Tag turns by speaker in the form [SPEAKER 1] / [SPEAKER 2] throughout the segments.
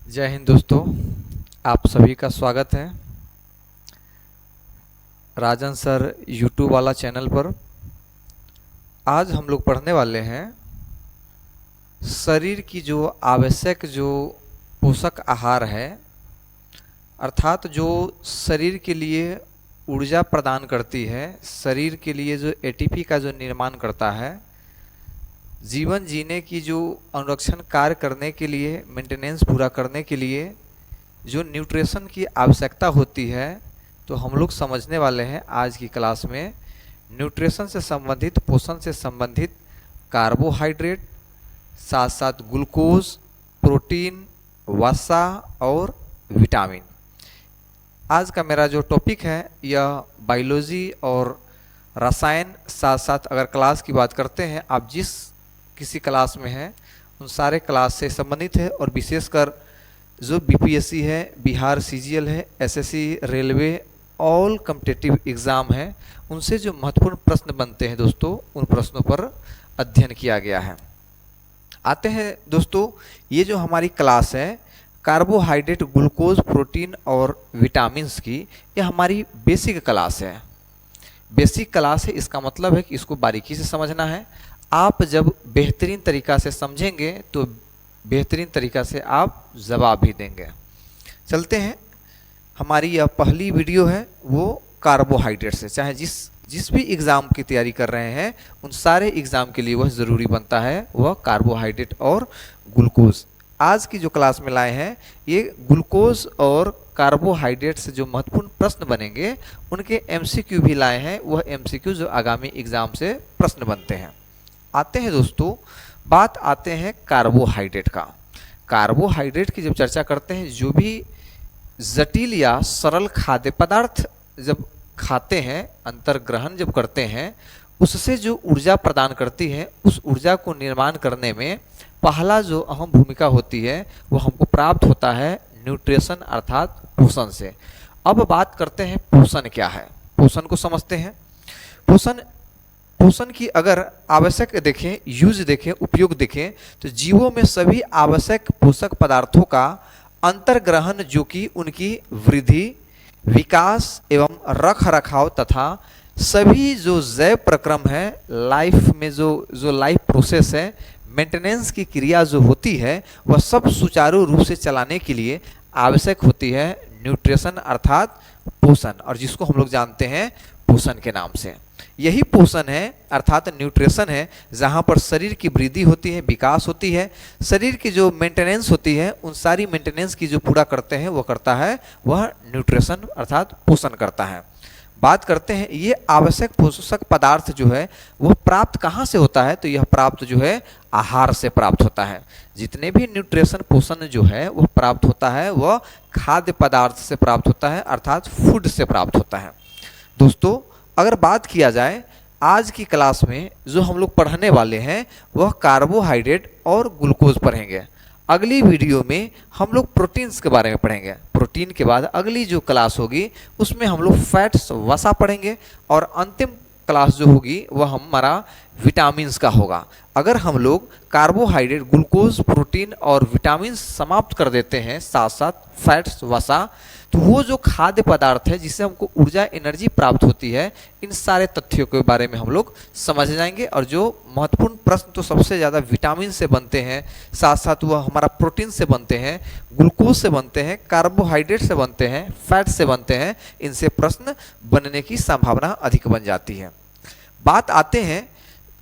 [SPEAKER 1] जय हिंद दोस्तों, आप सभी का स्वागत है राजन सर यूट्यूब वाला चैनल पर। आज हम लोग पढ़ने वाले हैं शरीर की जो आवश्यक जो पोषक आहार है, अर्थात जो शरीर के लिए ऊर्जा प्रदान करती है, शरीर के लिए जो एटीपी का जो निर्माण करता है, जीवन जीने की जो अनुरक्षण कार्य करने के लिए, मेंटेनेंस पूरा करने के लिए जो न्यूट्रिशन की आवश्यकता होती है, तो हम लोग समझने वाले हैं आज की क्लास में न्यूट्रिशन से संबंधित, पोषण से संबंधित कार्बोहाइड्रेट, साथ साथ ग्लूकोज, प्रोटीन, वसा और विटामिन। आज का मेरा जो टॉपिक है यह बायोलॉजी और रसायन, साथ साथ अगर क्लास की बात करते हैं, आप जिस किसी क्लास में हैं उन सारे क्लास से संबंधित है। और विशेषकर जो बीपीएससी है, बिहार सीजीएल है, SSC, railway, all competitive exam है, उनसे जो महत्वपूर्ण प्रश्न बनते हैं दोस्तों, उन प्रश्नों पर अध्ययन किया गया है। आते हैं दोस्तों, ये जो हमारी क्लास है कार्बोहाइड्रेट, ग्लूकोज, प्रोटीन और विटामिन्स की, ये हमारी बेसिक क्लास है। बेसिक क्लास है, इसका मतलब है कि इसको बारीकी से समझना है। आप जब बेहतरीन तरीक़ा से समझेंगे तो बेहतरीन तरीक़ा से आप जवाब भी देंगे। चलते हैं, हमारी यह पहली वीडियो है वो कार्बोहाइड्रेट से। चाहे जिस भी एग्ज़ाम की तैयारी कर रहे हैं उन सारे एग्ज़ाम के लिए वह ज़रूरी बनता है, वह कार्बोहाइड्रेट और ग्लूकोज। आज की जो क्लास में लाए हैं ये ग्लूकोज और कार्बोहाइड्रेट से जो महत्वपूर्ण प्रश्न बनेंगे उनके एमसीक्यू भी लाए हैं। वह एमसीक्यू जो आगामी एग्ज़ाम से प्रश्न बनते हैं। आते हैं दोस्तों, बात आते हैं कार्बोहाइड्रेट का। कार्बोहाइड्रेट की जब चर्चा करते हैं, जो भी जटिल या सरल खाद्य पदार्थ जब खाते हैं, अंतर्ग्रहण जब करते हैं, उससे जो ऊर्जा प्रदान करती है, उस ऊर्जा को निर्माण करने में पहला जो अहम भूमिका होती है वो हमको प्राप्त होता है न्यूट्रिशन अर्थात पोषण से। अब बात करते हैं पोषण क्या है। पोषण को समझते हैं। पोषण की अगर आवश्यक देखें, यूज देखें, उपयोग देखें, तो जीवों में सभी आवश्यक पोषक पदार्थों का अंतर्ग्रहण, जो कि उनकी वृद्धि, विकास एवं रख रखाव तथा सभी जो जैव प्रक्रम है, लाइफ में जो लाइफ प्रोसेस है, मेंटेनेंस की क्रिया जो होती है, वह सब सुचारू रूप से चलाने के लिए आवश्यक होती है न्यूट्रिशन अर्थात पोषण, और जिसको हम लोग जानते हैं पोषण के नाम से। यही पोषण है अर्थात न्यूट्रिशन है, जहाँ पर शरीर की वृद्धि होती है, विकास होती है, शरीर की जो मेंटेनेंस होती है, उन सारी मेंटेनेंस की जो पूरा करते हैं वो करता है वह न्यूट्रिशन अर्थात पोषण करता है। बात करते हैं ये आवश्यक पोषक पदार्थ जो है वह प्राप्त कहाँ से होता है, तो यह प्राप्त जो है आहार से प्राप्त होता है। जितने भी न्यूट्रिशन पोषण जो है वह प्राप्त होता है वह खाद्य पदार्थ से प्राप्त होता है अर्थात फूड से प्राप्त होता है। दोस्तों, अगर बात किया जाए आज की क्लास में जो हम लोग पढ़ने वाले हैं वह कार्बोहाइड्रेट और ग्लूकोज पढ़ेंगे। अगली वीडियो में हम लोग प्रोटीन्स के बारे में पढ़ेंगे। प्रोटीन के बाद अगली जो क्लास होगी उसमें हम लोग फैट्स, वसा पढ़ेंगे, और अंतिम क्लास जो होगी वह हमारा विटामिन्स का होगा। अगर हम लोग कार्बोहाइड्रेट, ग्लूकोज, प्रोटीन और विटामिन समाप्त कर देते हैं, साथ साथ फैट्स, वसा, तो वो जो खाद्य पदार्थ है जिससे हमको ऊर्जा, एनर्जी प्राप्त होती है, इन सारे तथ्यों के बारे में हम लोग समझ जाएंगे। और जो महत्वपूर्ण प्रश्न तो सबसे ज़्यादा विटामिन से बनते हैं, साथ साथ वह हमारा प्रोटीन से बनते हैं, ग्लूकोज से बनते हैं, कार्बोहाइड्रेट से बनते हैं, फैट से बनते हैं, इनसे प्रश्न बनने की संभावना अधिक बन जाती है। बात आते हैं,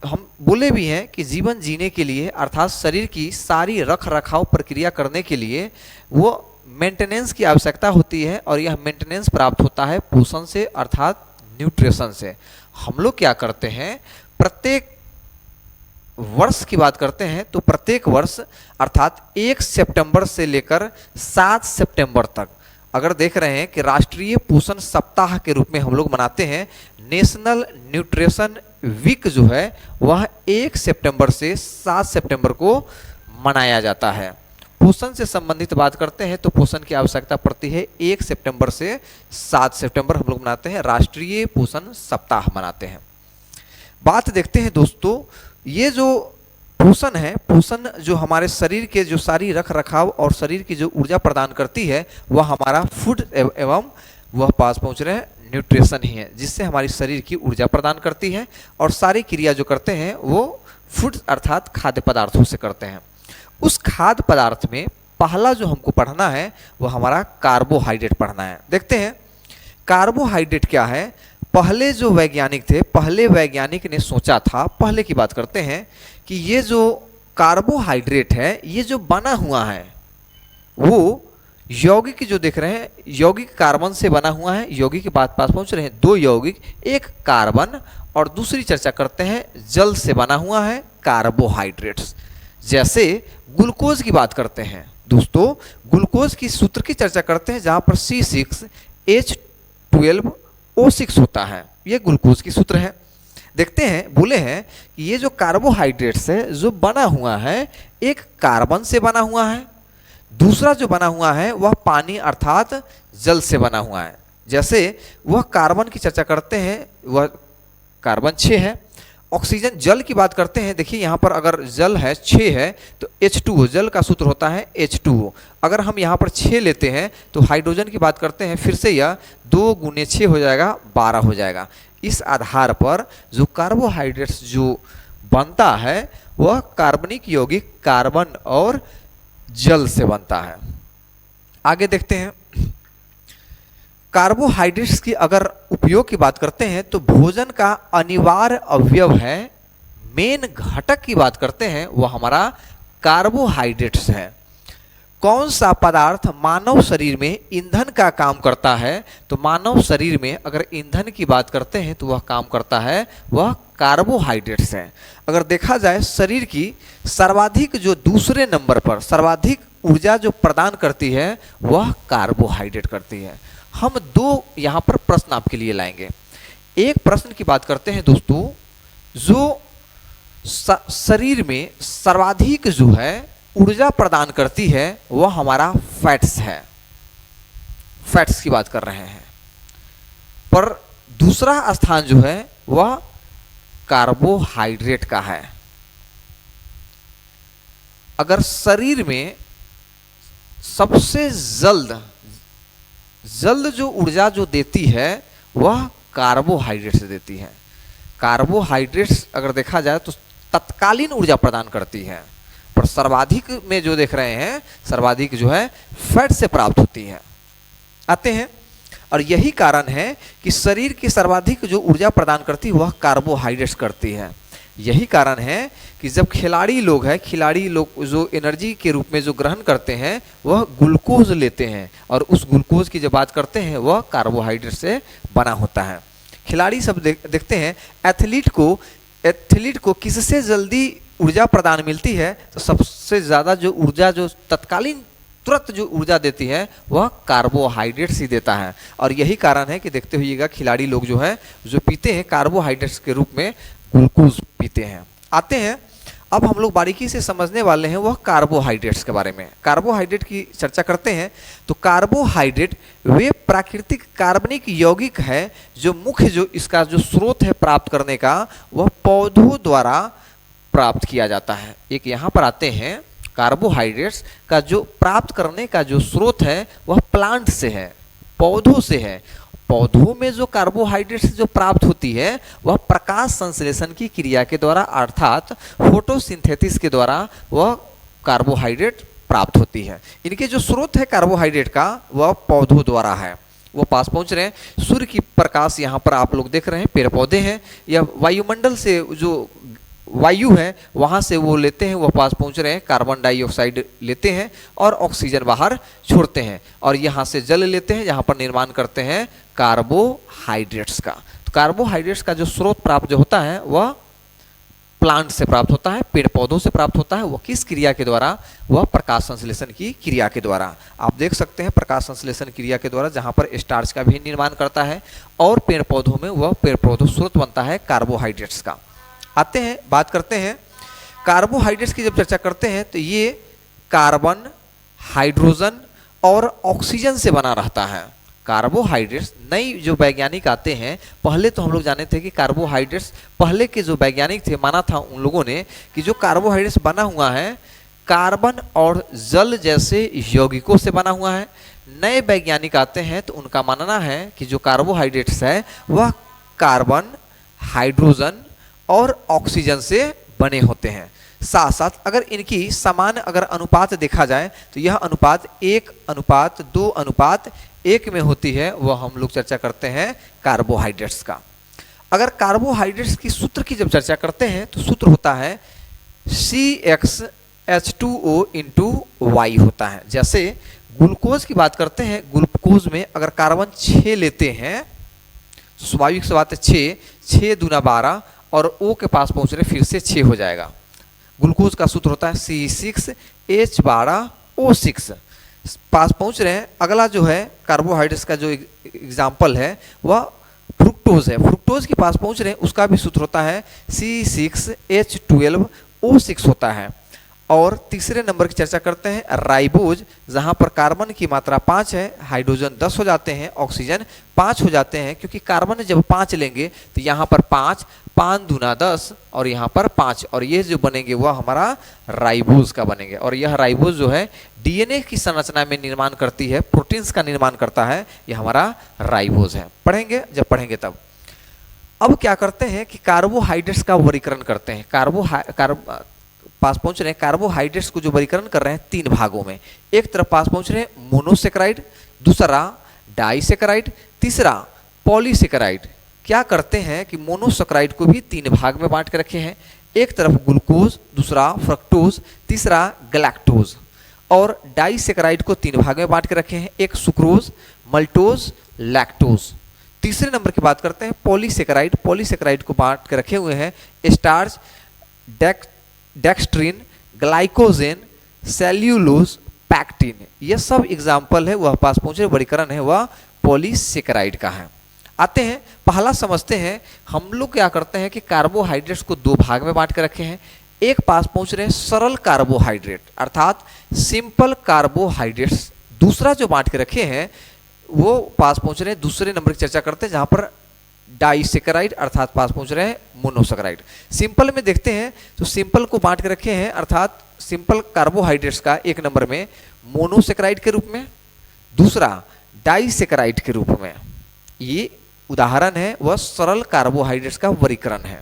[SPEAKER 1] हम बोले भी हैं कि जीवन जीने के लिए अर्थात शरीर की सारी रख रखाव प्रक्रिया करने के लिए वो मेंटेनेंस की आवश्यकता होती है, और यह मेंटेनेंस प्राप्त होता है पोषण से अर्थात न्यूट्रिशन से। हम लोग क्या करते हैं, प्रत्येक वर्ष की बात करते हैं तो प्रत्येक वर्ष अर्थात 1 सितंबर से लेकर 7 सितंबर तक, अगर देख रहे हैं कि राष्ट्रीय पोषण सप्ताह के रूप में हम लोग मनाते हैं। नेशनल न्यूट्रिशन वीक जो है वह 1 सितंबर से 7 सितंबर को मनाया जाता है। पोषण से संबंधित बात करते हैं तो पोषण की आवश्यकता पड़ती है 1 सितंबर से 7 सितंबर हम लोग मनाते हैं, राष्ट्रीय पोषण सप्ताह मनाते हैं। बात देखते हैं दोस्तों, ये जो पोषण है, पोषण जो हमारे शरीर के जो सारी रख रखाव और शरीर की जो ऊर्जा प्रदान करती है वह हमारा फूड एवं वह पास पहुंच रहे हैं न्यूट्रिशन ही है, जिससे हमारी शरीर की ऊर्जा प्रदान करती है और सारी क्रिया जो करते हैं वो फूड अर्थात खाद्य पदार्थों से करते हैं। उस खाद्य पदार्थ में पहला जो हमको पढ़ना है वो हमारा कार्बोहाइड्रेट पढ़ना है। देखते हैं कार्बोहाइड्रेट क्या है। पहले जो वैज्ञानिक थे, पहले वैज्ञानिक ने सोचा था, पहले की बात करते हैं, कि ये जो कार्बोहाइड्रेट है ये जो बना हुआ है वो यौगिक जो देख रहे हैं यौगिक कार्बन से बना हुआ है। यौगिक के पास पहुंच रहे हैं, दो यौगिक, एक कार्बन और दूसरी चर्चा करते हैं जल से बना हुआ है कार्बोहाइड्रेट्स। जैसे ग्लूकोज की बात करते हैं दोस्तों, ग्लूकोज की सूत्र की चर्चा करते हैं जहां पर C6H12O6 होता है, ये ग्लूकोज की सूत्र है। देखते हैं, बोले हैं कि ये जो कार्बोहाइड्रेट्स है जो बना हुआ है एक कार्बन से बना हुआ है, दूसरा जो बना हुआ है वह पानी अर्थात जल से बना हुआ है। जैसे वह कार्बन की चर्चा करते हैं वह कार्बन 6 है। ऑक्सीजन जल की बात करते हैं, देखिए यहाँ पर अगर जल है 6 है तो H2O, जल का सूत्र होता है H2O। अगर हम यहाँ पर 6 लेते हैं तो हाइड्रोजन की बात करते हैं, फिर से यह 2 × 6 हो जाएगा, 12 हो जाएगा। इस आधार पर जो कार्बोहाइड्रेट्स जो बनता है वह कार्बनिक यौगिक कार्बन और जल से बनता है। आगे देखते हैं, कार्बोहाइड्रेट्स की अगर उपयोग की बात करते हैं तो भोजन का अनिवार्य अवयव है, मेन घटक की बात करते हैं वह हमारा कार्बोहाइड्रेट्स है। कौन सा पदार्थ मानव शरीर में ईंधन का काम करता है, तो मानव शरीर में अगर ईंधन की बात करते हैं तो वह काम करता है वह कार्बोहाइड्रेट्स है। अगर देखा जाए शरीर की सर्वाधिक जो दूसरे नंबर पर सर्वाधिक ऊर्जा जो प्रदान करती है वह कार्बोहाइड्रेट करती है। हम दो यहाँ पर प्रश्न आपके लिए लाएंगे। एक प्रश्न की बात करते हैं दोस्तों, जो शरीर में सर्वाधिक जो है ऊर्जा प्रदान करती है वह हमारा फैट्स है, फैट्स की बात कर रहे हैं। पर दूसरा स्थान जो है वह कार्बोहाइड्रेट का है। अगर शरीर में सबसे जल्द जो ऊर्जा जो देती है वह कार्बोहाइड्रेट से देती है। कार्बोहाइड्रेट्स अगर देखा जाए तो तत्कालीन ऊर्जा प्रदान करती है, पर सर्वाधिक में जो देख रहे हैं सर्वाधिक जो है फैट से प्राप्त होती है। आते हैं, और यही कारण है कि शरीर की सर्वाधिक जो ऊर्जा प्रदान करती है वह कार्बोहाइड्रेट्स करती है। यही कारण है कि जब खिलाड़ी लोग जो एनर्जी के रूप में जो ग्रहण करते हैं वह ग्लूकोज लेते हैं, और उस ग्लूकोज की जब बात करते हैं वह कार्बोहाइड्रेट से बना होता है। खिलाड़ी सब देखते हैं एथलीट को किससे जल्दी ऊर्जा प्रदान मिलती है, तो सबसे ज़्यादा जो ऊर्जा जो तत्कालीन तुरंत जो ऊर्जा देती है वह कार्बोहाइड्रेट्स ही देता है। और यही कारण है कि देखते हुइएगा खिलाड़ी लोग जो है जो पीते हैं कार्बोहाइड्रेट्स के रूप में ग्लूकोज पीते हैं। आते हैं, अब हम लोग बारीकी से समझने वाले हैं वह कार्बोहाइड्रेट्स के बारे में। कार्बोहाइड्रेट की चर्चा करते हैं तो कार्बोहाइड्रेट वे प्राकृतिक कार्बनिक यौगिक है जो मुख्य जो इसका जो स्रोत है प्राप्त करने का वह पौधों द्वारा प्राप्त किया जाता है। एक यहाँ पर आते हैं, कार्बोहाइड्रेट्स का जो प्राप्त करने का जो स्रोत है वह प्लांट से है, पौधों से है। पौधों में जो कार्बोहाइड्रेट्स जो प्राप्त होती है वह प्रकाश संश्लेषण की क्रिया के द्वारा अर्थात फोटोसिंथेसिस के द्वारा वह कार्बोहाइड्रेट प्राप्त होती है। इनके जो स्रोत है कार्बोहाइड्रेट का वह पौधों द्वारा है। वो पास पहुंच रहे हैं, सूर्य की प्रकाश यहाँ पर आप लोग देख रहे हैं, पेड़ पौधे हैं, या वायुमंडल से जो वायु है वहाँ से वो लेते हैं, वह पास पहुँच रहे हैं, कार्बन डाइऑक्साइड लेते हैं और ऑक्सीजन बाहर छोड़ते हैं, और यहाँ से जल लेते हैं, यहाँ पर निर्माण करते हैं कार्बोहाइड्रेट्स का। तो कार्बोहाइड्रेट्स का जो स्रोत प्राप्त जो होता है वह प्लांट से प्राप्त होता है, पेड़ पौधों से प्राप्त होता है। वह किस क्रिया के द्वारा? वह प्रकाश संश्लेषण की क्रिया के द्वारा। आप देख सकते हैं प्रकाश संश्लेषण क्रिया के द्वारा जहाँ पर स्टार्च का भी निर्माण करता है, और पेड़ पौधों में वह पेड़ पौधों स्रोत बनता है कार्बोहाइड्रेट्स का। आते हैं, बात करते हैं कार्बोहाइड्रेट्स की। जब चर्चा करते हैं तो ये कार्बन, हाइड्रोजन और ऑक्सीजन से बना रहता है। कार्बोहाइड्रेट्स, नई जो वैज्ञानिक आते हैं, पहले तो हम लोग जाने थे कि कार्बोहाइड्रेट्स, पहले के जो वैज्ञानिक थे माना था उन लोगों ने कि जो कार्बोहाइड्रेट्स बना हुआ है कार्बन और जल जैसे यौगिकों से बना हुआ है। नए वैज्ञानिक आते हैं तो उनका मानना है कि जो कार्बोहाइड्रेट्स है वह कार्बन, हाइड्रोजन और ऑक्सीजन से बने होते हैं। साथ साथ अगर इनकी समान अगर अनुपात देखा जाए तो यह अनुपात 1:2:1 में होती है, वह हम लोग चर्चा करते हैं कार्बोहाइड्रेट्स का। अगर कार्बोहाइड्रेट्स की सूत्र की जब चर्चा करते हैं तो सूत्र होता है CxH2O × Y होता है। जैसे ग्लूकोज की बात करते हैं, ग्लूकोज में अगर कार्बन 6 लेते हैं, स्वाभाविक सी बात है 6 दूना 12 और O के पास पहुंच रहे फिर से 6 हो जाएगा। ग्लूकोज का सूत्र होता है C6H12O6, पास पहुंच रहे हैं। अगला जो है कार्बोहाइड्रेट्स का जो एग्जाम्पल है वह फ्रुक्टोज है, फ्रुक्टोज के पास पहुंच रहे हैं, उसका भी सूत्र होता है C6H12O6 होता है। और तीसरे नंबर की चर्चा करते हैं राइबोज, जहां पर कार्बन की मात्रा 5 है, हाइड्रोजन 10 हो जाते हैं, ऑक्सीजन 5 हो जाते हैं, क्योंकि कार्बन जब 5 लेंगे तो यहाँ पर 5 दूना 10 और यहाँ पर 5, और ये जो बनेंगे वह हमारा राइबोज का बनेंगे। और यह राइबोज जो है डीएनए की संरचना में निर्माण करती है, प्रोटीन्स का निर्माण करता है, यह हमारा राइबोज है। पढ़ेंगे जब पढ़ेंगे तब। अब क्या करते हैं कि कार्बोहाइड्रेट्स का वर्गीकरण करते हैं। पास पहुंच रहे हैं कार्बोहाइड्रेट्स को जो वर्गीकरण कर रहे हैं 3 भागों में। एक तरफ पास पहुंच रहे हैं मोनोसेकेराइड, दूसरा डाइसेकेराइड, तीसरा पॉलीसेकेराइड। क्या करते हैं कि मोनोसेकेराइड को भी 3 भाग में बांट के रखे हैं। एक तरफ ग्लूकोज, दूसरा फ्रक्टोज, तीसरा गैलेक्टोज। और डाइसेकेराइड को 3 भाग में बांट के रखे हैं, एक सुक्रोज, मल्टोज, लैक्टोज। तीसरे नंबर की बात करते हैं पॉलीसेकेराइड। पॉलीसेकेराइड को बांट के रखे हुए हैं starch, dextrin, glycogen, cellulose, pectin. ये सब एग्जाम्पल है, वह पास पहुंचे वर्गीकरण है वह पॉलीसेकेराइड का है। आते हैं पहला समझते हैं, हम लोग क्या करते हैं कि कार्बोहाइड्रेट्स को 2 भाग में बांट के रखे हैं। एक पास पहुंच रहे हैं सरल कार्बोहाइड्रेट अर्थात सिंपल कार्बोहाइड्रेट्स, दूसरा जो बांट के रखे हैं वो पास पहुंच रहे हैं दूसरे नंबर की चर्चा करते हैं जहां पर डाइसेकेराइड अर्थात पास पहुंच रहे हैं मोनोसेकेराइड। सिंपल में देखते हैं तो सिंपल को बांट के रखे हैं अर्थात सिंपल कार्बोहाइड्रेट्स का एक नंबर में मोनोसेकेराइड के रूप में, दूसरा डाइसेकेराइड के रूप में। ये उदाहरण है वह सरल कार्बोहाइड्रेट्स का वर्गीकरण है।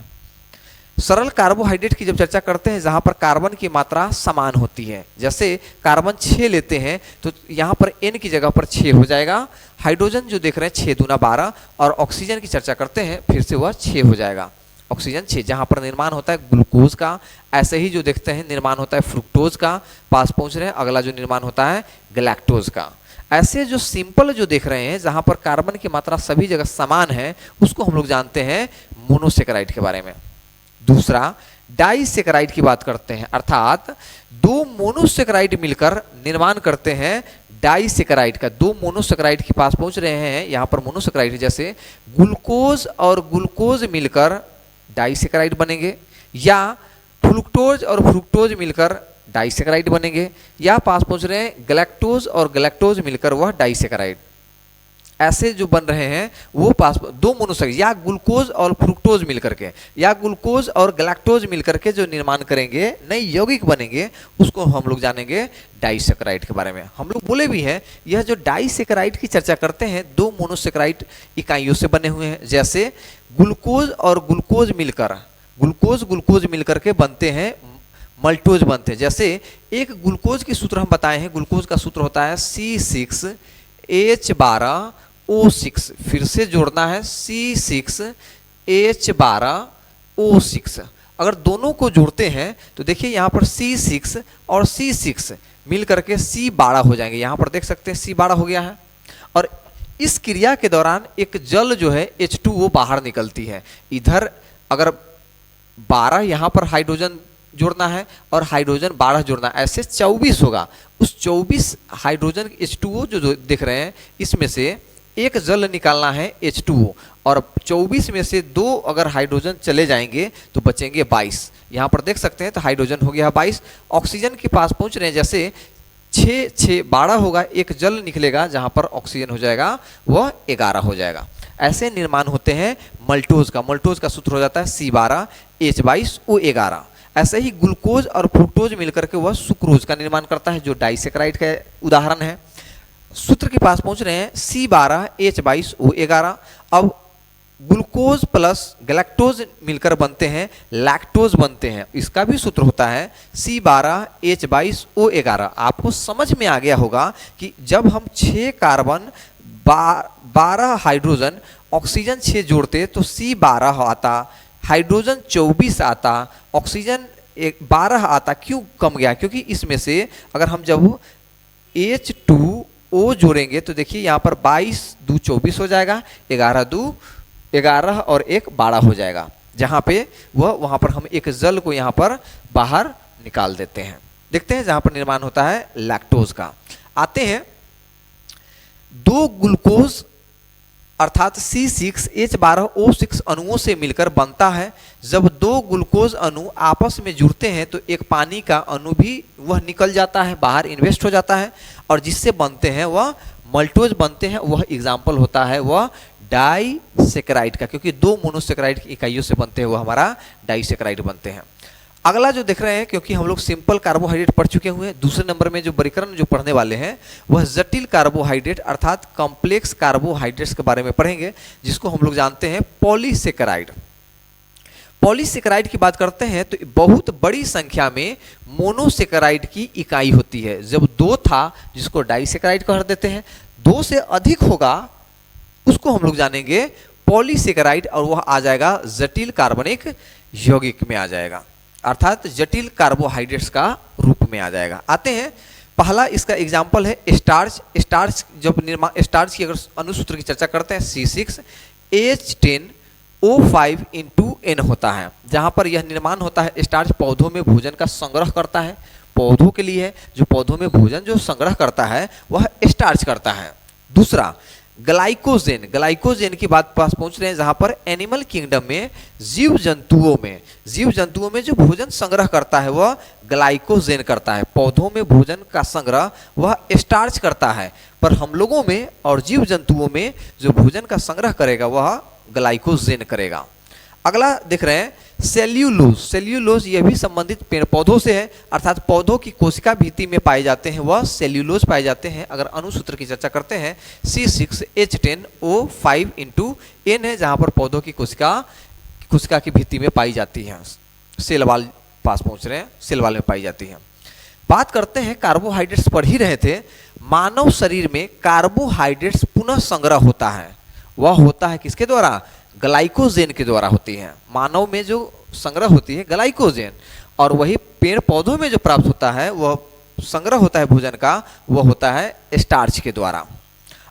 [SPEAKER 1] सरल कार्बोहाइड्रेट की जब चर्चा करते हैं जहां पर कार्बन की मात्रा समान होती है, जैसे कार्बन 6 लेते हैं तो यहां पर N की जगह पर 6 हो जाएगा, हाइड्रोजन जो देख रहे हैं 6 दूना 12 और ऑक्सीजन की चर्चा करते हैं फिर से वह 6 हो जाएगा, ऑक्सीजन 6। जहां पर निर्माण होता है ग्लूकोज का, ऐसे ही जो देखते हैं निर्माण होता है फ्रुक्टोज का, पास पहुंच रहे हैं अगला जो निर्माण होता है गैलेक्टोज का। ऐसे जो सिंपल जो देख रहे हैं जहां पर कार्बन की मात्रा सभी जगह समान है उसको हम लोग जानते हैं मोनोसेकेराइड के बारे में। दूसरा डाइसेकेराइड की बात करते हैं अर्थात 2 मोनोसेकेराइड मिलकर निर्माण करते हैं डाइसेकेराइड का। 2 मोनोसेकेराइड के पास पहुंच रहे हैं, यहां पर मोनोसेकेराइड है, जैसे ग्लूकोज और ग्लूकोज मिलकर डाइसेकेराइड बनेंगे, या फ्रुक्टोज और फ्रुक्टोज मिलकर डाइसेकेराइड बनेंगे, या पास पहुंच रहे हैं गैलेक्टोज और गैलेक्टोज मिलकर वह डाइसेकेराइड। ऐसे जो बन रहे हैं वो पास 2 मोनोसेकेराइड या ग्लूकोज और फ्रुक्टोज मिलकर के या ग्लूकोज और गैलेक्टोज मिलकर के जो निर्माण करेंगे नए यौगिक बनेंगे उसको हम लोग जानेंगे डाइसेकेराइड के बारे में। हम लोग बोले भी हैं यह जो डाइसेकेराइड की चर्चा करते हैं 2 मोनोसेकेराइड इकाइयों से बने हुए हैं, जैसे ग्लूकोज और ग्लूकोज मिलकर के बनते हैं मल्टोज बनते हैं। जैसे एक ग्लूकोज की सूत्र हम बताए हैं, ग्लूकोज का सूत्र होता है C6H12O6, फिर से जोड़ना है C6H12O6। अगर दोनों को जोड़ते हैं तो देखिए यहाँ पर C6 और C6 मिल करके C12 हो जाएंगे, यहाँ पर देख सकते हैं C12 हो गया है। और इस क्रिया के दौरान एक जल जो है H2O बाहर निकलती है। इधर अगर 12 यहाँ पर हाइड्रोजन जोड़ना है और हाइड्रोजन 12 जोड़ना है, ऐसे 24 होगा। उस 24 हाइड्रोजन H2O जो देख रहे हैं इसमें से एक जल निकालना है H2O, और 24 में से 2 अगर हाइड्रोजन चले जाएंगे तो बचेंगे 22। यहाँ पर देख सकते हैं तो हाइड्रोजन हो गया 22। ऑक्सीजन के पास पहुंच रहे हैं, जैसे 6 6 12 होगा, एक जल निकलेगा जहां पर ऑक्सीजन हो जाएगा वह 11 हो जाएगा। ऐसे निर्माण होते हैं मल्टोज का। मल्टोज का सूत्र हो जाता है C12H22O11। ऐसे ही ग्लूकोज और फ्रुक्टोज मिलकर के वह सुक्रोज का निर्माण करता है, जो डाइसेक्राइड का उदाहरण है। सूत्र के पास पहुंच रहे हैं C12H22O11। अब ग्लूकोज प्लस गैलेक्टोज मिलकर बनते हैं लैक्टोज बनते हैं। इसका भी सूत्र होता है C12H22O11। आपको समझ में आ गया होगा कि जब हम 6 कार्बन 12 हाइड्रोजन ऑक्सीजन 6 जोड़ते तो C12 आता, हाइड्रोजन 24 आता, ऑक्सीजन 12 आता। क्यों कम गया? क्योंकि इसमें से अगर हम जब H2O जोड़ेंगे तो देखिए यहाँ पर 22 2 24 हो जाएगा, 11 2 11 और 1 12 हो जाएगा। जहाँ पे वहाँ पर हम एक जल को यहाँ पर बाहर निकाल देते हैं। देखते हैं जहाँ पर निर्माण होता है लैक्टोज का। आते हैं 2 ग्लूकोज अर्थात C6H12O6 अणुओं से मिलकर बनता है। जब 2 ग्लूकोज अणु आपस में जुड़ते हैं तो एक पानी का अणु भी वह निकल जाता है, बाहर इन्वेस्ट हो जाता है, और जिससे बनते हैं वह मल्टोज बनते हैं। वह एग्जाम्पल होता है वह डाइसेक्राइड का, क्योंकि 2 मोनोसेक्राइड की इकाइयों से बनते हैं, वो हमारा डाइसेक्राइड बनते हैं। अगला जो देख रहे हैं, क्योंकि हम लोग सिंपल कार्बोहाइड्रेट पढ़ चुके हुए हैं, दूसरे नंबर में जो वर्गीकरण जो पढ़ने वाले हैं वह जटिल कार्बोहाइड्रेट अर्थात कॉम्प्लेक्स कार्बोहाइड्रेट्स के बारे में पढ़ेंगे, जिसको हम लोग जानते हैं पॉलीसेकेराइड। पॉलीसेकेराइड की बात करते हैं तो बहुत बड़ी संख्या में मोनोसेकेराइड की इकाई होती है। जब 2 था जिसको डाइसेकेराइड कह देते हैं, 2 से अधिक होगा उसको हम लोग जानेंगे पॉलीसेकेराइड, और वह आ जाएगा जटिल कार्बनिक यौगिक में आ जाएगा, अर्थात जटिल कार्बोहाइड्रेट्स का रूप में आ जाएगा। आते हैं, पहला इसका एग्जाम्पल है स्टार्च। स्टार्च जब स्टार्च की अगर अनुसूत्र की चर्चा करते हैं C6H10O5N होता है, जहां पर यह निर्माण होता है। स्टार्च पौधों में भोजन का संग्रह करता है, पौधों के लिए है, जो पौधों में भोजन जो संग्रह करता है वह स्टार्च करता है। दूसरा ग्लाइकोजेन। ग्लाइकोजेन की बात पास पहुंच रहे हैं, जहां पर एनिमल किंगडम में जीव जंतुओं में जो भोजन संग्रह करता है वह ग्लाइकोजेन करता है। पौधों में भोजन का संग्रह वह स्टार्च करता है, पर हम लोगों में और जीव जंतुओं में जो भोजन का संग्रह करेगा वह ग्लाइकोजेन करेगा। अगला देख रहे हैं सेल्यूलोज। सेल्यूलोज यह भी संबंधित पेड़ पौधों से है, अर्थात पौधों की कोशिका भित्ति में पाए जाते हैं वह सेल्यूलोज पाए जाते हैं। अगर अनुसूत्र की चर्चा करते हैं C6H10O5N है, जहां पर पौधों की कोशिका की भित्ति में पाई जाती है। सेल वाल पास पहुंच रहे हैं, सेल वाल में पाई जाती है। बात करते हैं, कार्बोहाइड्रेट्स पढ़ ही रहे थे। मानव शरीर में कार्बोहाइड्रेट्स पुनः संग्रह होता है, वह होता है किसके द्वारा? ग्लाइकोजेन के द्वारा होती है। मानव में जो संग्रह होती है ग्लाइकोजेन, और वही पेड़ पौधों में जो प्राप्त होता है वह संग्रह होता है भोजन का, वह होता है स्टार्च के द्वारा।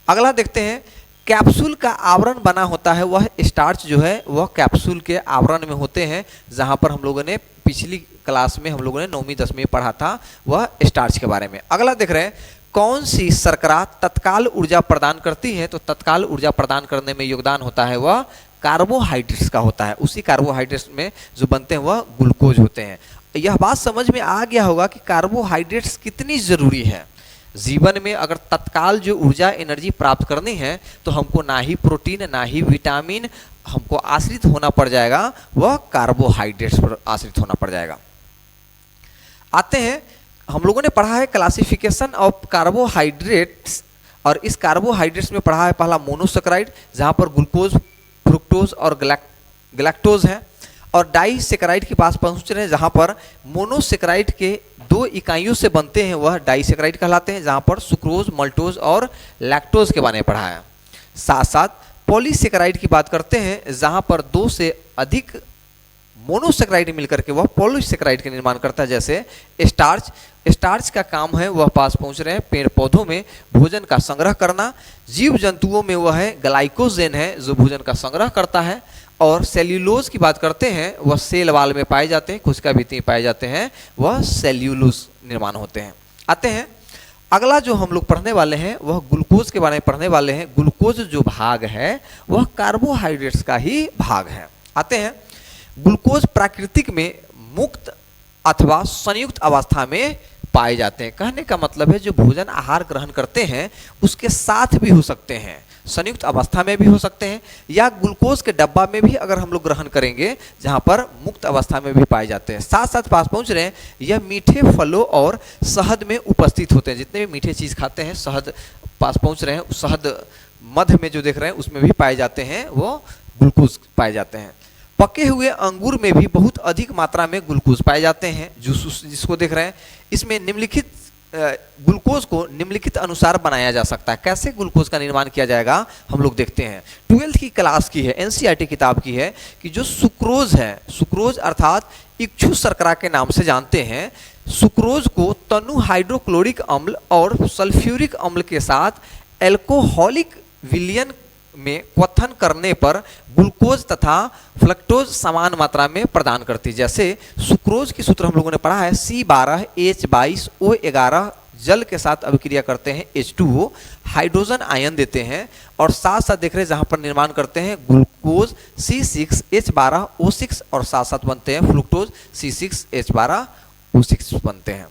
[SPEAKER 1] अगला देखते हैं, कैप्सूल का आवरण बना होता है, वह स्टार्च जो है वह कैप्सूल के आवरण में होते हैं, जहां पर हम लोगों ने पिछली क्लास में हम लोगों ने 9वीं 10वीं में पढ़ा था वह स्टार्च के बारे में। अगला देख रहे हैं, कौन सी शर्करा तत्काल ऊर्जा प्रदान करती है? तो तत्काल ऊर्जा प्रदान करने में योगदान होता है वह कार्बोहाइड्रेट्स का होता है। उसी कार्बोहाइड्रेट्स में जो बनते हैं वह ग्लूकोज होते हैं। यह बात समझ में आ गया होगा कि कार्बोहाइड्रेट्स कितनी जरूरी है जीवन में। अगर तत्काल जो ऊर्जा एनर्जी प्राप्त करनी है तो हमको ना ही प्रोटीन ना ही विटामिन हमको आश्रित होना पड़ जाएगा, वह कार्बोहाइड्रेट्स पर आश्रित होना पड़ जाएगा। आते हैं, हम लोगों ने पढ़ा है क्लासिफिकेशन ऑफ कार्बोहाइड्रेट्स, और इस कार्बोहाइड्रेट्स में पढ़ा है पहला मोनोसेकेराइड, जहां पर ग्लूकोज फ्रुक्टोज और गैलेक्टोज है, और डाइसेकेराइड के पास पहुंच रहे हैं, जहां पर मोनोसेकेराइड के 2 इकाइयों से बनते हैं वह डाइसेकेराइड कहलाते हैं, जहां पर सुक्रोज मल्टोज और लैक्टोज के बारे में पढ़ा है। साथ साथ पॉलीसेकेराइड की बात करते हैं, जहां पर 2 से अधिक मोनोसेकेराइड मिलकर के वह पॉलीसेकेराइड का निर्माण करता है, जैसे स्टार्च। स्टार्च का काम है वह पास पहुंच रहे हैं पेड़ पौधों में भोजन का संग्रह करना, जीव जंतुओं में वह है ग्लाइकोजेन है जो भोजन का संग्रह करता है, और सेल्यूलोज की बात करते हैं वह सेल वाल में पाए जाते हैं, कोशिका भित्ति में पाए जाते हैं, वह सेल्यूलोज निर्माण होते हैं। आते हैं, अगला जो हम लोग पढ़ने वाले हैं वह ग्लूकोज के बारे में पढ़ने वाले हैं। ग्लूकोज जो भाग है वह कार्बोहाइड्रेट्स का ही भाग है। आते हैं, ग्लूकोज प्राकृतिक में मुक्त अथवा संयुक्त अवस्था में पाए जाते हैं। कहने का मतलब है जो भोजन आहार ग्रहण करते हैं उसके साथ भी हो सकते हैं, संयुक्त अवस्था में भी हो सकते हैं, या ग्लूकोज के डब्बा में भी अगर हम लोग ग्रहण करेंगे जहां पर मुक्त अवस्था में भी पाए जाते हैं। साथ साथ पास पहुंच रहे हैं, यह मीठे फलों और शहद में उपस्थित होते हैं। जितने भी मीठे चीज खाते हैं, शहद पास पहुंच रहे हैं, शहद मध्य में जो देख रहे हैं उसमें भी पाए जाते हैं, वो ग्लूकोज पाए जाते हैं। पके हुए अंगूर में भी बहुत अधिक मात्रा में ग्लूकोज पाए जाते हैं। जूस जिसको देख रहे हैं, इसमें निम्नलिखित ग्लूकोज को निम्नलिखित अनुसार बनाया जा सकता है। कैसे ग्लूकोज का निर्माण किया जाएगा हम लोग देखते हैं। 12th की क्लास की है, एनसीईआरटी किताब की है कि जो सुक्रोज है, सुक्रोज अर्थात इक्षु शर्करा के नाम से जानते हैं, सुक्रोज को तनु हाइड्रोक्लोरिक अम्ल और सल्फ्यूरिक अम्ल के साथ एल्कोहलिक विलयन में क्वथन करने पर ग्लूकोज तथा फ्रक्टोज समान मात्रा में प्रदान करती है। जैसे सुक्रोज की सूत्र हम लोगों ने पढ़ा है, C12H22O11 जल के साथ अभिक्रिया करते हैं, H2O हाइड्रोजन आयन देते हैं, और साथ साथ देख रहे हैं जहां पर निर्माण करते हैं ग्लूकोज C6H12O6 और साथ साथ बनते हैं फ्रुक्टोज C6H12O6 बनते हैं।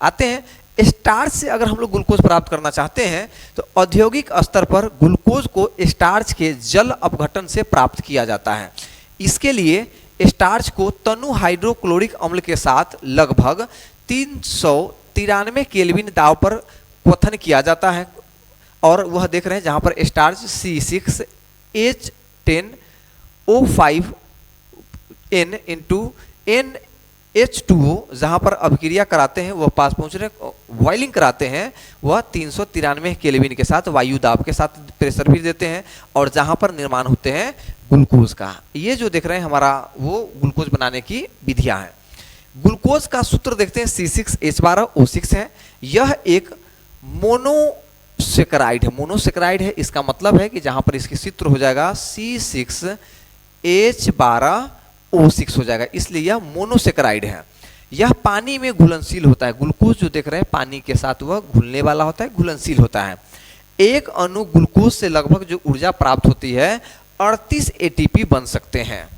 [SPEAKER 1] आते हैं स्टार्च से अगर हम लोग ग्लूकोज प्राप्त करना चाहते हैं तो औद्योगिक स्तर पर ग्लूकोज को स्टार्च के जल अपघटन से प्राप्त किया जाता है। इसके लिए स्टार्च को तनु हाइड्रोक्लोरिक अम्ल के साथ लगभग 393 केल्विन दाब पर क्वथन किया जाता है, और वह देख रहे हैं जहां पर स्टार्च C6H10O5N इंटू NH2O जहां पर अभिक्रिया कराते हैं, वह पास पहुंच रहे बॉइलिंग कराते हैं, वह 393 केल्विन के साथ वायु दाब के साथ प्रेशर भी देते हैं, और जहां पर निर्माण होते हैं ग्लूकोज का। ये जो देख रहे हैं हमारा वो ग्लूकोज बनाने की विधियां हैं। ग्लूकोज का सूत्र देखते हैं, C6H12O6 है। यह एक मोनोसेकेराइड है, मोनोसेकेराइड है। इसका मतलब है कि जहां पर इसकी सूत्र हो जाएगा C6H12O6 हो जाएगा, इसलिए यह मोनोसेकेराइड है। यह पानी में घुलनशील होता है। ग्लूकोज जो देख रहे हैं पानी के साथ वह घुलने वाला होता है, घुलनशील होता है। एक अणु ग्लूकोज से लगभग जो ऊर्जा प्राप्त होती है 38 एटीपी बन सकते हैं।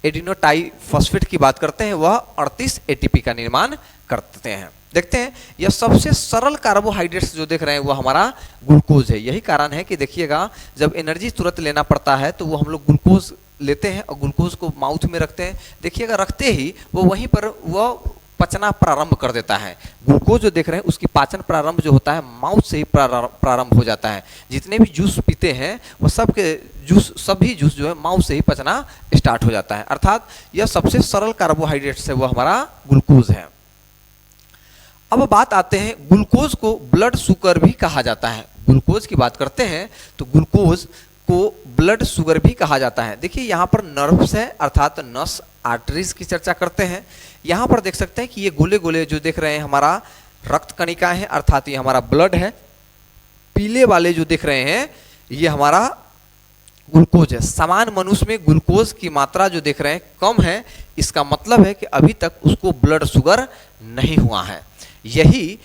[SPEAKER 1] एडिनोटाइफॉस्फेट की बात करते हैं, वह 38 एटीपी का निर्माण करते हैं। देखते हैं यह सबसे सरल कार्बोहाइड्रेट्स जो देख रहे हैं वो हमारा ग्लूकोज है। यही कारण है कि देखिएगा जब एनर्जी तुरंत लेना पड़ता है तो वो हम लोग ग्लूकोज लेते हैं और ग्लूकोज को माउथ में रखते हैं। देखिएगा रखते ही वो वहीं पर वह पचना प्रारंभ कर देता है। ग्लूकोज जो देख रहे हैं उसकी पाचन प्रारंभ जो होता है माउथ से ही प्रारंभ हो जाता है। जितने भी जूस पीते हैं वो सभी जूस जो है माउथ से ही पचना स्टार्ट हो जाता है। अर्थात यह सबसे सरल कार्बोहाइड्रेट्स है वो हमारा ग्लूकोज है। अब बात आते हैं, ग्लूकोज को ब्लड शुगर भी कहा जाता है। ग्लूकोज की बात करते हैं तो ग्लूकोज को ब्लड शुगर भी कहा जाता है। देखिए यहाँ पर नर्व्स है अर्थात नस आर्टरीज की चर्चा करते हैं। यहाँ पर देख सकते हैं कि ये गोले गोले जो देख रहे हैं हमारा रक्त कणिका है अर्थात ये हमारा ब्लड है। पीले वाले जो देख रहे हैं ये हमारा ग्लूकोज है। सामान्य मनुष्य में ग्लूकोज की मात्रा जो देख रहे हैं कम है, इसका मतलब है कि अभी तक उसको ब्लड शुगर नहीं हुआ है। यही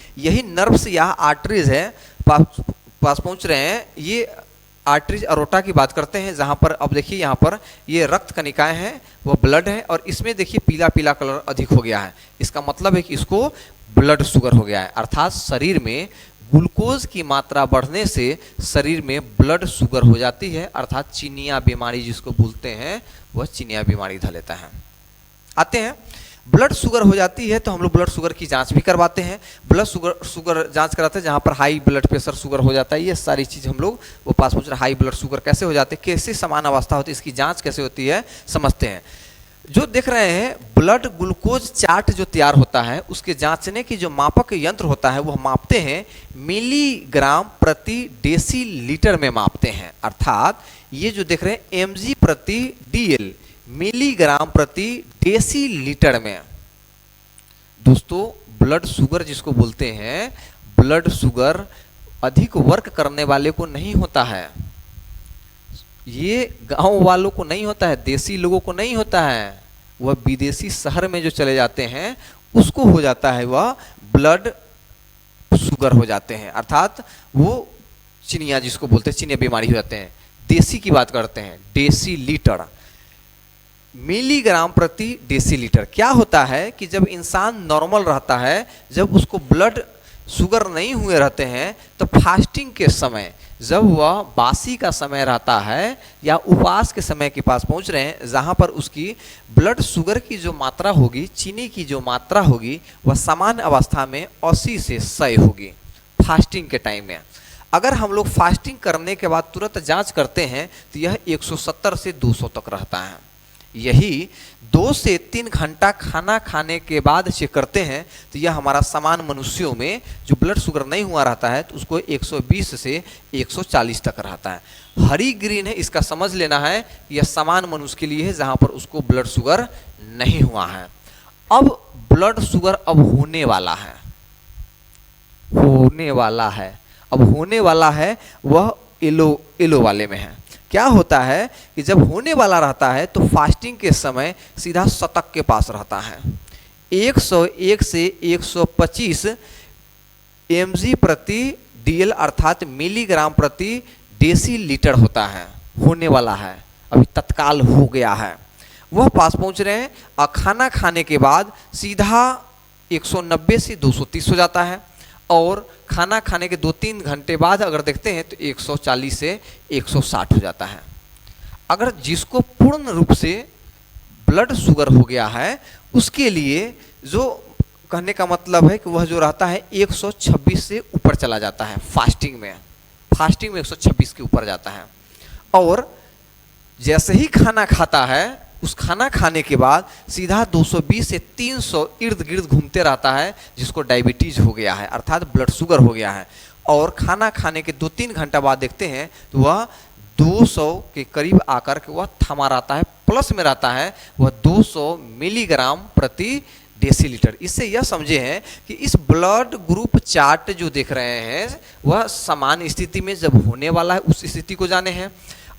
[SPEAKER 1] नर्व्स या आर्टरीज है पास पहुंच रहे हैं। ये आर्टरीज अरोटा की बात करते हैं जहां पर अब देखिए यहाँ पर ये रक्त कणिकाएं हैं वो ब्लड है, और इसमें देखिए पीला पीला कलर अधिक हो गया है। इसका मतलब है कि इसको ब्लड शुगर हो गया है। अर्थात शरीर में ग्लूकोज की मात्रा बढ़ने से शरीर में ब्लड शुगर हो जाती है, अर्थात चिनिया बीमारी जिसको बोलते हैं वह चिनिया बीमारी धर लेता है। आते हैं ब्लड शुगर हो जाती है तो हम लोग ब्लड शुगर की जांच भी करवाते हैं। ब्लड शुगर जांच कराते हैं जहां पर हाई ब्लड प्रेशर शुगर हो जाता है। ये सारी चीज हम लोग वो पास पहुंच रहे हाई ब्लड शुगर कैसे हो जाते हैं, कैसे समान अवस्था होती है, इसकी जांच कैसे होती है समझते हैं। जो देख रहे हैं ब्लड ग्लूकोज चार्ट जो तैयार होता है उसके जांचने की जो मापक यंत्र होता है वह मापते हैं मिलीग्राम प्रति डेसीलीटर में मापते हैं। अर्थात ये जो देख रहे हैं mg प्रति dl मिलीग्राम प्रति डेसीलीटर में। दोस्तों ब्लड शुगर जिसको बोलते हैं, ब्लड शुगर अधिक वर्क करने वाले को नहीं होता है, ये गांव वालों को नहीं होता है, देसी लोगों को नहीं होता है, वह विदेशी शहर में जो चले जाते हैं उसको हो जाता है, वह ब्लड शुगर हो जाते हैं। अर्थात वो चिनिया जिसको बोलते हैं चिनिया बीमारी हो जाते हैं। देसी की बात करते हैं डेसीलीटर। मिलीग्राम प्रति डेसीलीटर। क्या होता है कि जब इंसान नॉर्मल रहता है, जब उसको ब्लड शुगर नहीं हुए रहते हैं, तो फास्टिंग के समय जब वह बासी का समय रहता है या उपवास के समय के पास पहुंच रहे हैं, जहां पर उसकी ब्लड शुगर की जो मात्रा होगी, चीनी की जो मात्रा होगी, वह सामान्य अवस्था में 80 से 100 होगी फास्टिंग के टाइम में। अगर हम लोग फास्टिंग करने के बाद तुरंत जांच करते हैं तो यह 170 से 200 तक रहता है। यही 2 से 3 घंटा खाना खाने के बाद चेक करते हैं तो यह हमारा सामान्य मनुष्यों में जो ब्लड शुगर नहीं हुआ रहता है तो उसको 120 से 140 तक रहता है। हरी ग्रीन है, इसका समझ लेना है, यह सामान्य मनुष्य के लिए है जहां पर उसको ब्लड शुगर नहीं हुआ है। अब ब्लड शुगर अब होने वाला है, अब होने वाला है वह येलो वाले में है। क्या होता है कि जब होने वाला रहता है तो फास्टिंग के समय सीधा शतक के पास रहता है। 101 से 125 mg प्रति dl अर्थात मिलीग्राम प्रति डेसीलीटर होता है। होने वाला है, अभी तत्काल हो गया है, वह पास पहुंच रहे हैं। और खाना खाने के बाद सीधा 190 से 230 हो जाता है, और खाना खाने के 2-3 घंटे बाद अगर देखते हैं तो 140 से 160 हो जाता है। अगर जिसको पूर्ण रूप से ब्लड शुगर हो गया है उसके लिए जो कहने का मतलब है कि वह जो रहता है 126 से ऊपर चला जाता है फास्टिंग में 126 के ऊपर जाता है। और जैसे ही खाना खाता है, उस खाना खाने के बाद सीधा 220 से 300 इर्द गिर्द घूमते रहता है, जिसको डायबिटीज हो गया है अर्थात ब्लड शुगर हो गया है। और खाना खाने के 2-3 घंटा बाद देखते हैं तो वह 200 के करीब आकर के वह थमा रहता है, प्लस में रहता है, वह 200 मिलीग्राम प्रति डेसीलीटर। इससे यह समझे हैं कि इस ब्लड ग्रुप चार्ट जो देख रहे हैं वह सामान्य स्थिति में जब होने वाला है उस स्थिति को जाने हैं,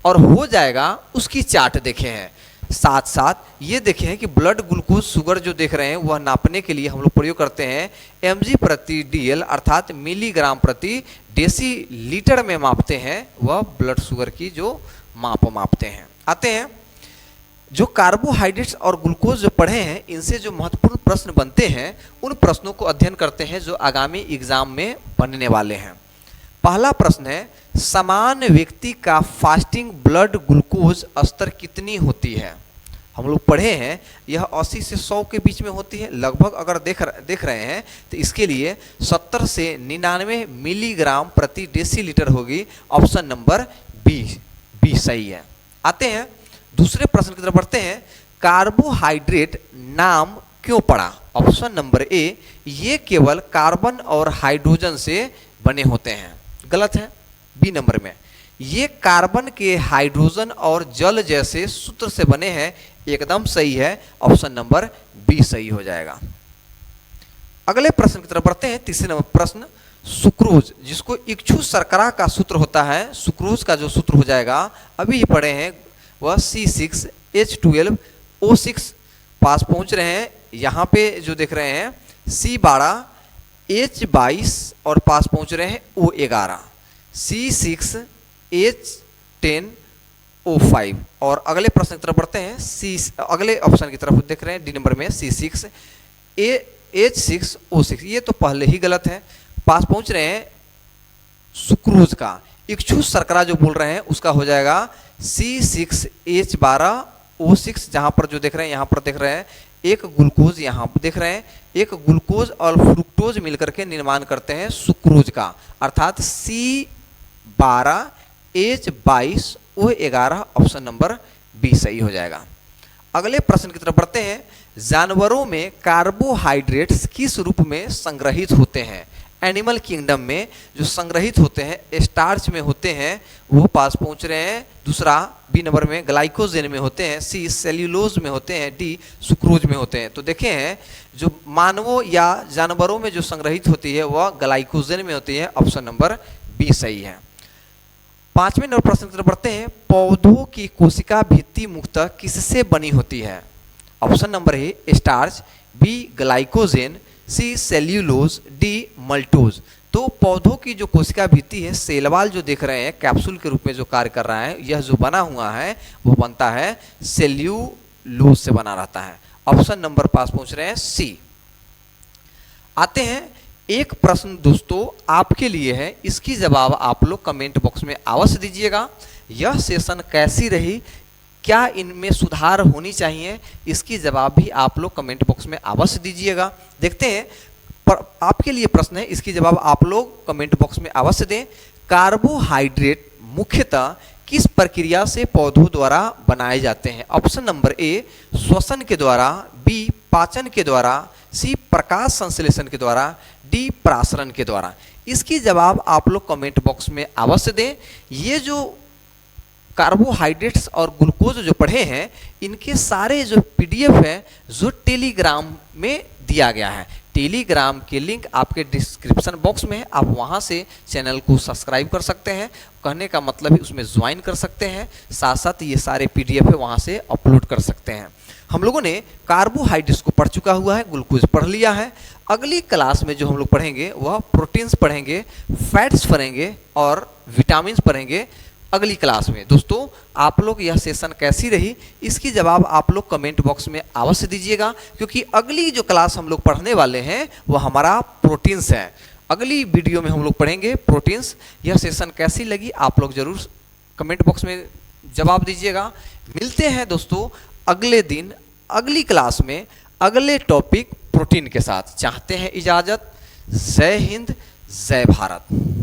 [SPEAKER 1] और हो जाएगा उसकी चार्ट देखे हैं। साथ साथ ये देखे हैं कि ब्लड ग्लूकोज शुगर जो देख रहे हैं वह नापने के लिए हम लोग प्रयोग करते हैं mg प्रति dl अर्थात मिलीग्राम प्रति डेसीलीटर में मापते हैं, वह ब्लड शुगर की जो मापते हैं। आते हैं जो कार्बोहाइड्रेट्स और ग्लूकोज जो पढ़े हैं, इनसे जो महत्वपूर्ण प्रश्न बनते हैं उन प्रश्नों को अध्ययन करते हैं जो आगामी एग्जाम में बनने वाले हैं। पहला प्रश्न है, सामान्य व्यक्ति का फास्टिंग ब्लड ग्लूकोज स्तर कितनी होती है? हम लोग पढ़े हैं यह 80 से 100 के बीच में होती है लगभग। अगर देख रहे हैं तो इसके लिए 70 से 99 मिलीग्राम प्रति डेसीलीटर होगी। ऑप्शन नंबर बी सही है। आते हैं दूसरे प्रश्न की तरफ बढ़ते हैं, कार्बोहाइड्रेट नाम क्यों पड़ा? ऑप्शन नंबर ए, ये केवल कार्बन और हाइड्रोजन से बने होते हैं। गलत है। बी नंबर में, ये कार्बन के हाइड्रोजन और जल जैसे सूत्र से बने हैं। एकदम सही है, ऑप्शन नंबर बी सही हो जाएगा। अगले प्रश्न की तरफ बढ़ते हैं। तीसरे नंबर प्रश्न, सुक्रोज जिसको इक्षु शर्करा का सूत्र होता है, सुक्रोज का जो सूत्र हो जाएगा अभी पढ़े हैं वह C6H12O6 पास पहुंच रहे हैं। यहाँ पे जो देख रहे हैं C12H22 और पास पहुंच रहे हैं O11, C6H10O5। और अगले प्रश्न की तरफ बढ़ते हैं, अगले ऑप्शन की तरफ देख रहे हैं डी नंबर में C6H6O6। ये तो पहले ही गलत है। पास पहुंच रहे हैं सुक्रोज का, इक्षु शर्करा जो बोल रहे हैं उसका हो जाएगा C6H12O6। जहां पर जो देख रहे हैं यहाँ पर देख रहे हैं एक ग्लूकोज, यहाँ पर देख रहे हैं एक ग्लूकोज और फ्रुक्टोज मिलकर के निर्माण करते हैं सुक्रोज का, अर्थात C12H22O11। ऑप्शन नंबर बी सही हो जाएगा। अगले प्रश्न की तरफ बढ़ते हैं, जानवरों में कार्बोहाइड्रेट्स किस रूप में संग्रहित होते हैं? एनिमल किंगडम में जो संग्रहित होते हैं स्टार्च में होते हैं, वो पास पहुंच रहे हैं। दूसरा बी नंबर में ग्लाइकोजेन में होते हैं, सी सेल्यूलोज में होते हैं, डी सुक्रोज में होते हैं। तो देखे हैं जो मानवों या जानवरों में जो संग्रहित होती है वह ग्लाइकोजेन में होती है। ऑप्शन नंबर बी सही है। पांचवें नंबर प्रश्न की तरफ बढ़ते हैं, पौधों की कोशिका भित्ति मुख्यतः किससे बनी होती है? Option number A starch, B glycogen, C cellulose, D maltose. तो पौधों की जो कोशिका भित्ति है, सेलवाल जो देख रहे हैं कैप्सूल के रूप में जो कार्य कर रहा है, यह जो बना हुआ है वो बनता है सेल्यूलोज लूज से बना रहता है। ऑप्शन नंबर पास पहुंच रहे हैं सी। आते हैं एक प्रश्न दोस्तों आपके लिए है, इसकी जवाब आप लोग कमेंट बॉक्स में अवश्य दीजिएगा। यह सेशन कैसी रही, क्या इनमें सुधार होनी चाहिए, इसकी जवाब भी आप लोग कमेंट बॉक्स में अवश्य दीजिएगा। देखते हैं आपके लिए प्रश्न है, इसकी जवाब आप लोग कमेंट बॉक्स में अवश्य दें। कार्बोहाइड्रेट मुख्यतः किस प्रक्रिया से पौधों द्वारा बनाए जाते हैं? ऑप्शन नंबर ए श्वसन के द्वारा, बी पाचन के द्वारा, सी प्रकाश संश्लेषण के द्वारा, डी प्रासरण के द्वारा। इसकी जवाब आप लोग कमेंट बॉक्स में अवश्य दें। ये जो कार्बोहाइड्रेट्स और ग्लूकोज जो पढ़े हैं, इनके सारे जो पीडीएफ है जो टेलीग्राम में दिया गया है, टेलीग्राम के लिंक आपके डिस्क्रिप्शन बॉक्स में है, आप वहां से चैनल को सब्सक्राइब कर सकते हैं। कहने का मतलब है उसमें ज्वाइन कर सकते हैं, साथ साथ ये सारे पीडीएफ है वहां से अपलोड कर सकते हैं। हम लोगों ने कार्बोहाइड्रेट्स को पढ़ चुका हुआ है, ग्लूकोज पढ़ लिया है। अगली क्लास में जो हम लोग पढ़ेंगे वह प्रोटीन्स पढ़ेंगे, फैट्स पढ़ेंगे और विटामिन पढ़ेंगे अगली क्लास में। दोस्तों आप लोग यह सेशन कैसी रही, इसकी जवाब आप लोग कमेंट बॉक्स में अवश्य दीजिएगा, क्योंकि अगली जो क्लास हम लोग पढ़ने वाले हैं वह हमारा प्रोटीन्स है। अगली वीडियो में हम लोग पढ़ेंगे प्रोटीन्स। यह सेशन कैसी लगी आप लोग जरूर कमेंट बॉक्स में जवाब दीजिएगा। मिलते हैं दोस्तों अगले दिन अगली क्लास में अगले टॉपिक प्रोटीन के साथ। चाहते हैं इजाज़त। जय हिंद, जय भारत।